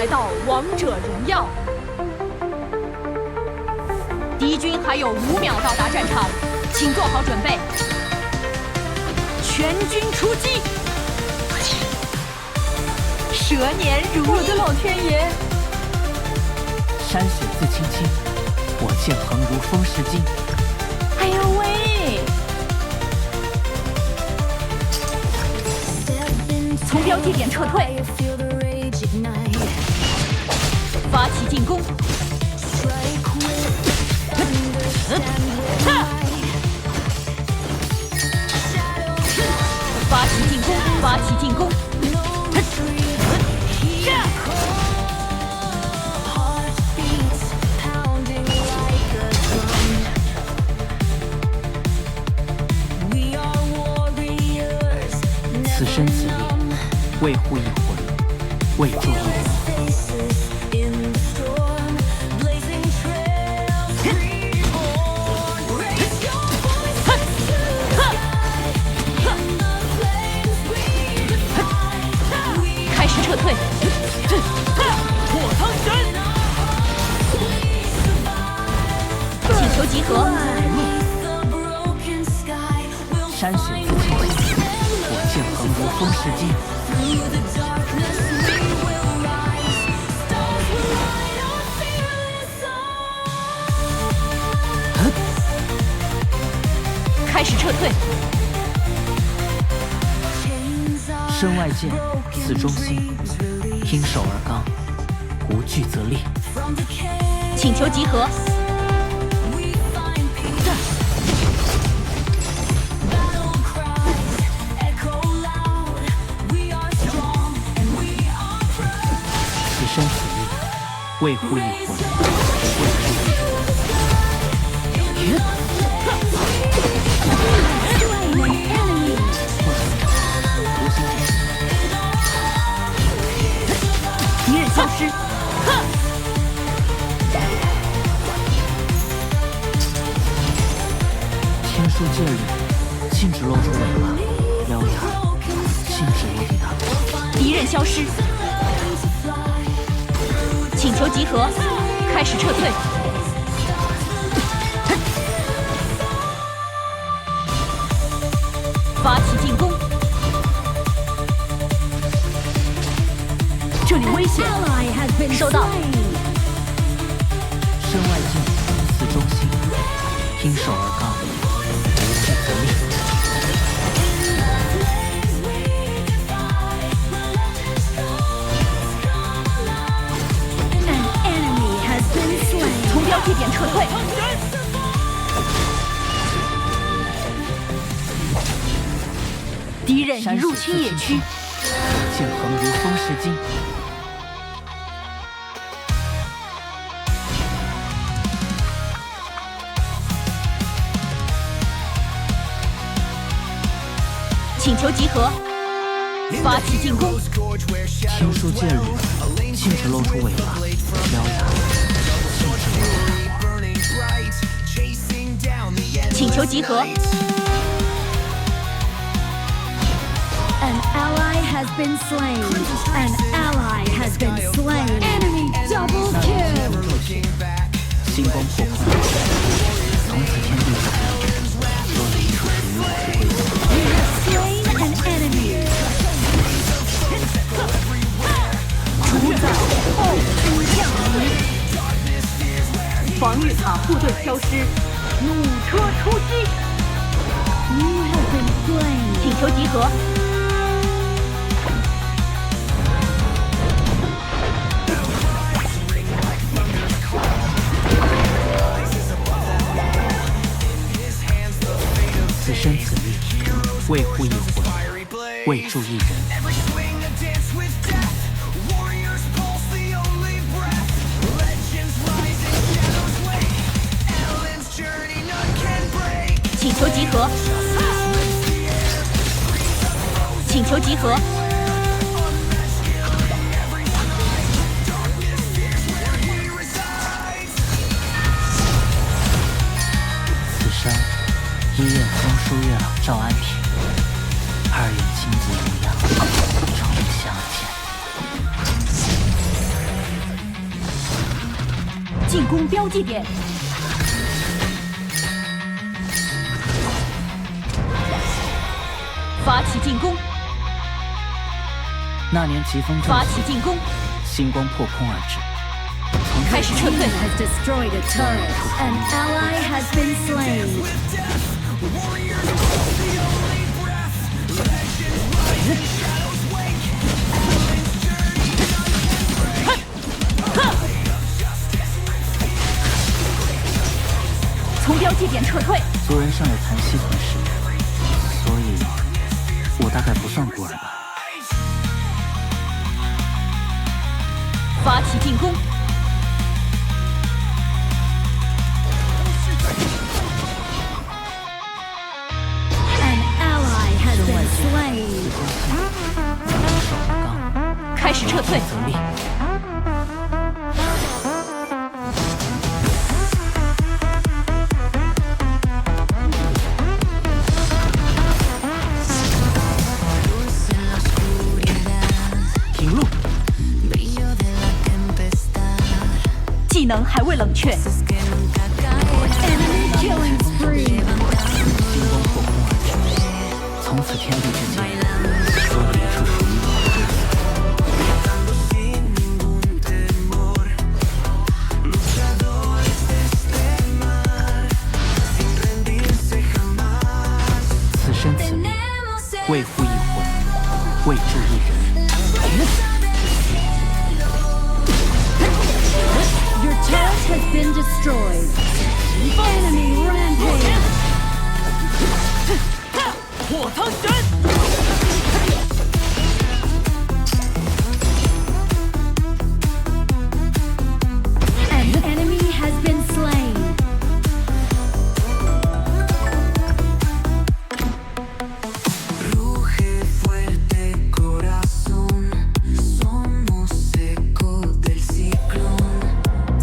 来到王者荣耀。敌军还有5秒到达战场，请做好准备。全军出击！蛇年如意，我的老天爷！山水自青青，我剑横如风石金。哎呦喂！从标记点撤退，发起进攻。发起进攻！发起进攻！此生此力，为护一魂，为助一人。开始撤退！破苍山！请求集合！山水自青青，我剑横如风石金。开始撤退！身外剑，刺中心，听手而刚，无惧则立。请求集合！此生此力，为护一魂，为助一人。敌人消失！天书剑里，禁止露出尾巴，獠牙，禁止落地大。敌人消失！请求集合！开始撤退！发起进攻！这里危险！收到！身外剑，刺中心，听手而刚，无惧则立。从标记点撤退！敌人已入侵野区，剑横如风石金。请求集合！发起进攻！天书剑里，禁止露出尾巴，獠牙，禁止落地大。请求集合！ An ally has been slain. An ally has been slain. Enemy double kill. 星光破空，从此天地不平，多了一处属于我的归宿。 You have slain an enemy. 主宰后出降临，防御塔部队消失，弩车出击， You have been slain. 请求集合。 此生此力，为护一魂，为助一人。请求集合！请求集合！此生一愿封书月老赵安平，二愿亲子无恙，长相见。进攻标记点。发起进攻！那年疾风骤发起，起进攻！星光破空而至。开始撤 Team 退！ has destroyed a turret. An ally has been slain. 从标记点撤退！族人尚有残息吞噬，所以我大概不算孤儿吧。发起进攻！ An ally has been slain. 首钢，开始撤退！则立。停路。 技能还未冷却， Enemy killing spree. 星光破空而至，从此天地之间，多了一处属于我的归宿。此生此命，为护一魂，为助一人。 Your turret has been destroyed. Enemy rampage. 火苍神！ An enemy has been slain. Ruge fuerte corazón, somos eco del ciclón.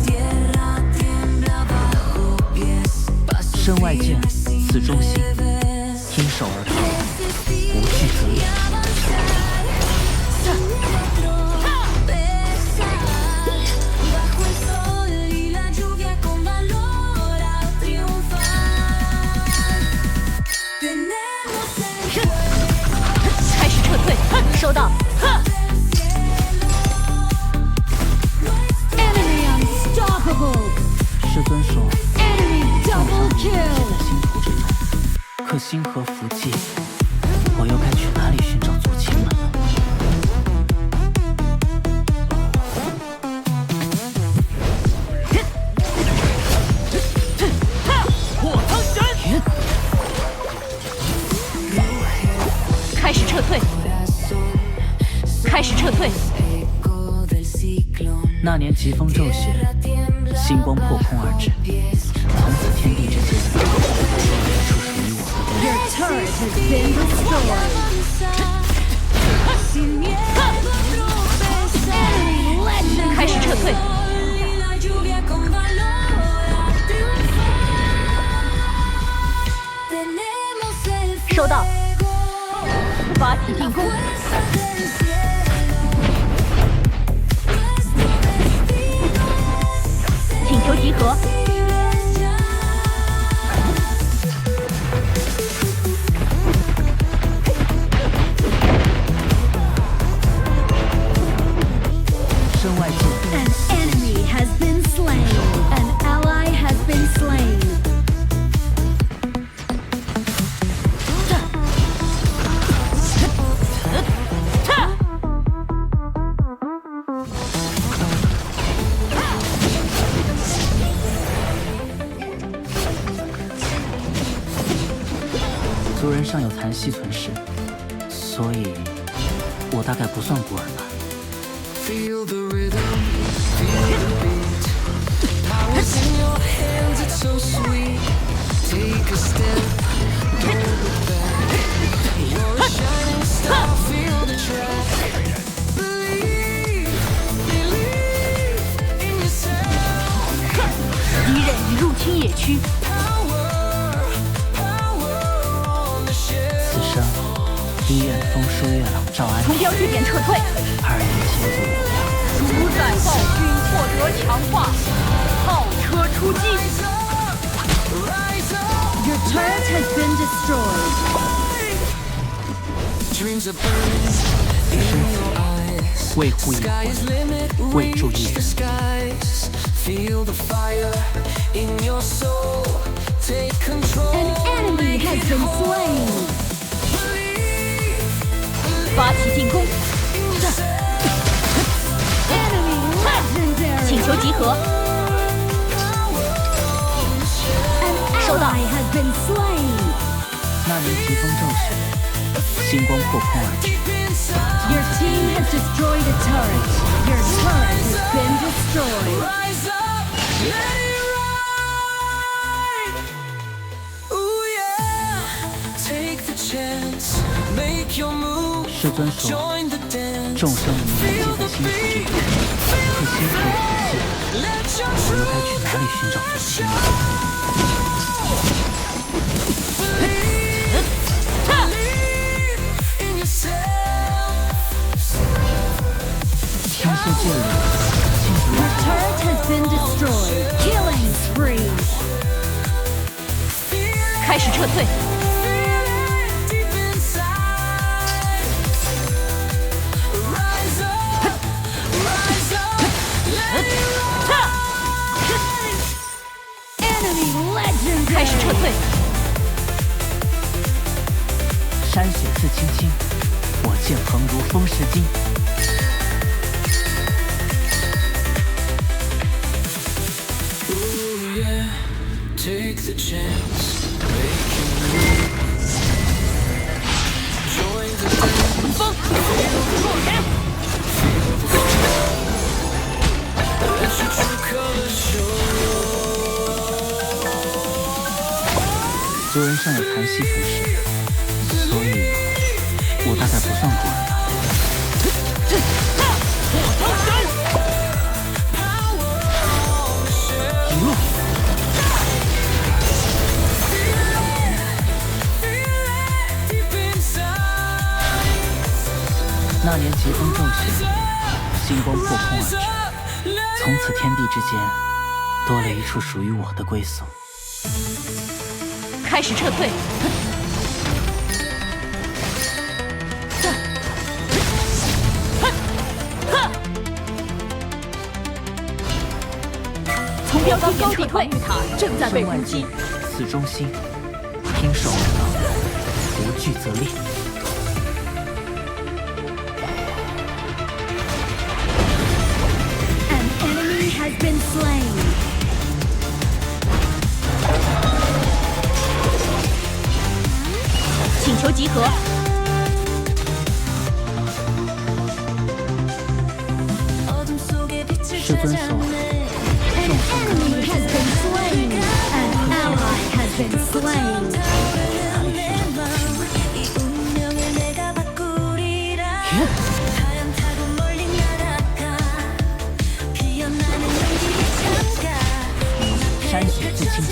Tierra tiembla bajo pies, paso 身外剑，此中心， ves. 听手而逃，无惧则已。 Bajo el sol y la lluvia con valor a triunfar. Tenemos el 开始撤退，收到。 Enemy unstoppable. 师尊说， Enemy 葬 double 上也在 kill. 星途之中，可星河福寂，我又该去哪里寻找族亲们呢？ 火苍神！开始撤退！ corazón, 开始撤退！ eco del ciclón. 那年疾风骤雪，星光破空而至，从此天地之间，多了一处属于我的归 Your turret has been destroyed. Sin miedo tropezar. Enemy legend. 开始撤退！ Y la lluvia con valor a triunfar. Tenemos el 收到。 fuego, 发起进攻！ fuerza del cielo. Nuestro destino 请求集合！ es ya. 身外剑， An enemy has been slain. An ally has been slain. 族人尚有残息吞噬，所以我大概不算孤儿吧。 Feel the rhythm, feel the beat. Power's in your hands, it's so sweet. Take a step, don't look back. You're a shining star, feel the track. Believe, believe in yourself. 敌人已入侵野区， Power, power on the shelf. 此生医院风书月朗照安从标记点撤退。 2人前途无量。主宰暴君获得强化，炮 turret has been destroyed. Dreams are burning in your eyes. 为护一 Sky's 魂， limit, 为助 reach 一 the 人。 skies. Feel the fire in your soul. Take control. An enemy has been slain. 发起进攻， Enemy legendary. 请求集合， An 收到。 ally has been slain. 那年疾风骤逝，星光破空而去。 Your team has destroyed a turret. Your turret has been destroyed. Rise up, let it ride. Ooh yeah, take the chance, make your move. 师尊说， Join the dance. 众生无缘皆在心头之中，可心头有气， Let your 我又该 truth 去哪里寻找真心呢？ believe in yourself. 听说这里禁止 Your turret has been destroyed. Killing spree. 开始撤退， Feel it deep inside. Rise up, let it rise. Enemy legendary. 开始撤退，山雪自青青，我剑横如风蚀金。 Ooh yeah, take the chance, make your move. Join the dance. 风，落人， Let your true colors show. 族人尚有檀溪存世，所以我大概不算孤儿吧。一路 Deep inside. 那年疾风骤逝，星光破空而至，从此天地之间多了一处属于我的归宿。开始撤退，从标高高地防御塔正在被身外攻击劲，，此中心，听手而当，无惧则立。 An enemy has been slain. 请求集合， 师尊所， An enemy has been slain. An ally has been slain. 山雪自青青，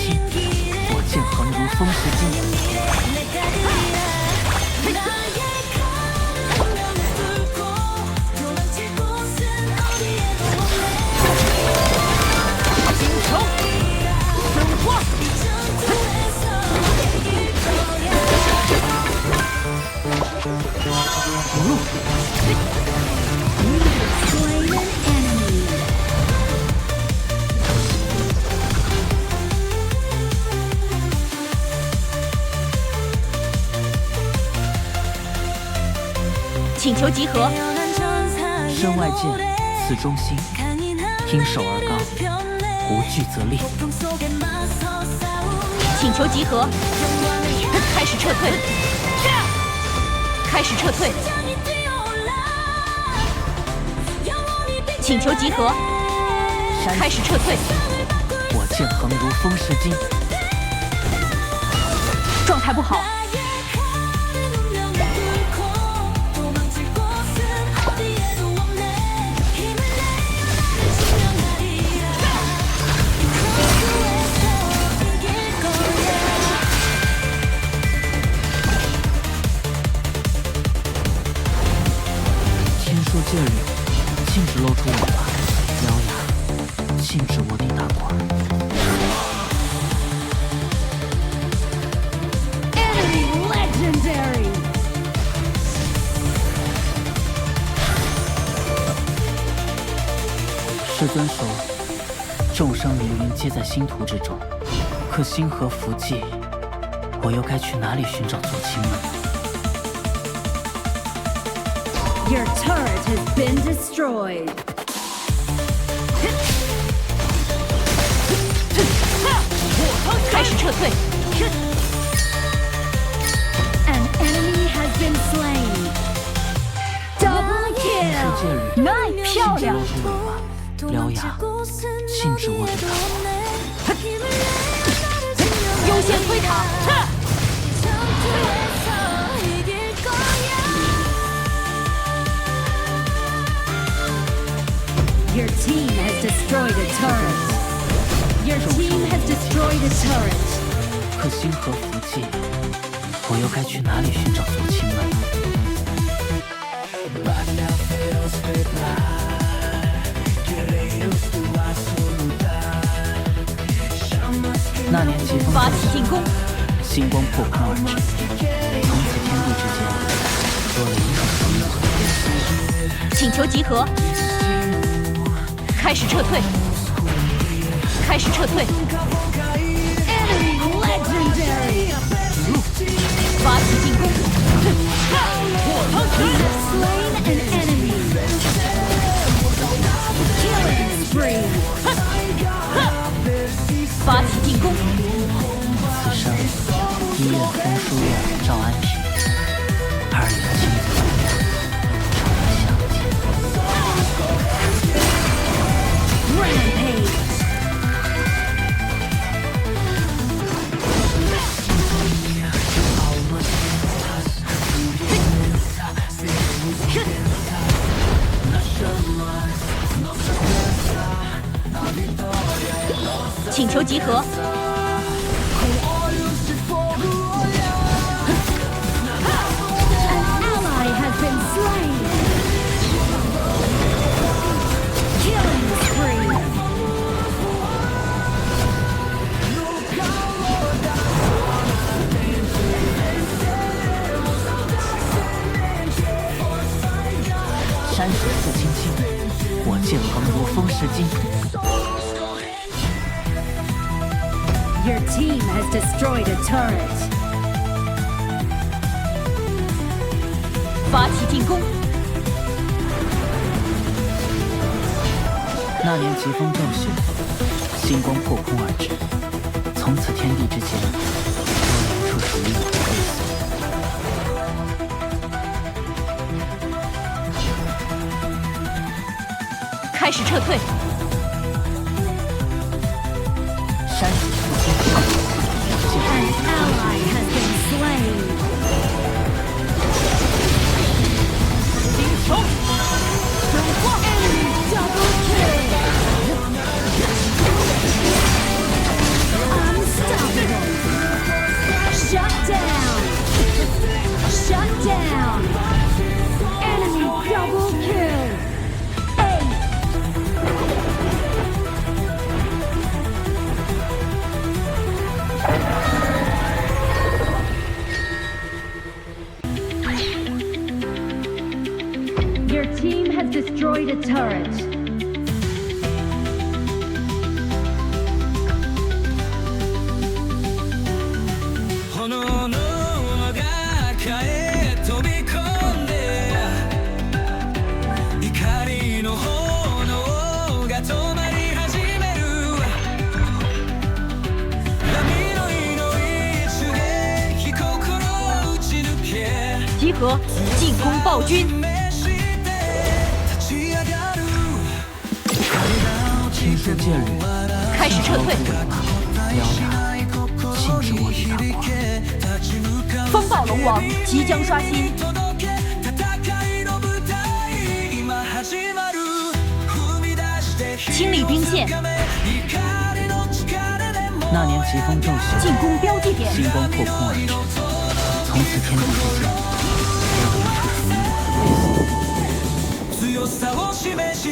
我剑横如风蚀金。 请求生化， Slain an enemy. 请求集合，身外剑，此中心，听手而刚，无惧则立。请求集合，开始撤退，开始撤退，请求集合，山开始撤退，我剑横如风蚀金。状态不好， 听说这里禁止露出尾巴、獠牙，禁止卧底打滚。师尊说，众生冥灵皆在星途之中，可星河福寂，我又该去哪里寻找左倾呢？ Your turret has been destroyed. An enemy has been slain. Double 戒 kill. 律，那漂亮。獠牙，禁止我对抗。优先推塔。 Your team has destroyed a turret. Your team has destroyed a turret. 可星河福寂，我又该去哪里寻找左倾呢？那年疾风发起进攻，星光破空而至，从此天地之间多了一处属于我的归宿。请求集合，开始撤退，开始撤退， Enemy legendary. 发起进攻， Slain an enemy. Killing spree. 发起进攻，此生一任风书院赵安平，二人亲自长相见。 Rampage. Hit. 请求集合。 An ally has been slain. Killing spree. "山水似青青，我剑横如风噬金。 Your team has destroyed a turret. 发起进攻，那年疾风骤雪，星光破空而至，从此天地之间多了一处属于我的归宿。 开始撤退，山水似青青， An ally has been slain. 顶球，神话， Enemy double kill. Unstoppable. Shut down. Shut down. Enemy double kill. 8. Your team has destroyed a turret. 炎の中へ飛び込んで怒りの炎が止まり始める波の井の一撃心を打ち抜け集合，进攻暴君，听说戒律，开始撤退，獠牙，禁止我与他狂。风暴龙王即将刷新，清理兵线，那年疾风骤雪，进攻标记点，星光破空而至，从此天地之间多了一处属于我的归宿。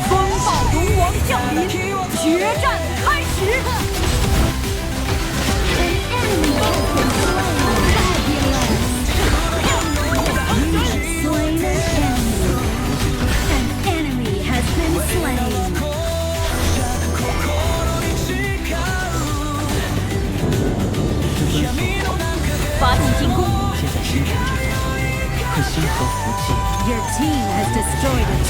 风暴龙王降临，决战开始。 Slain an enemy. An enemy has been slain. destroyed a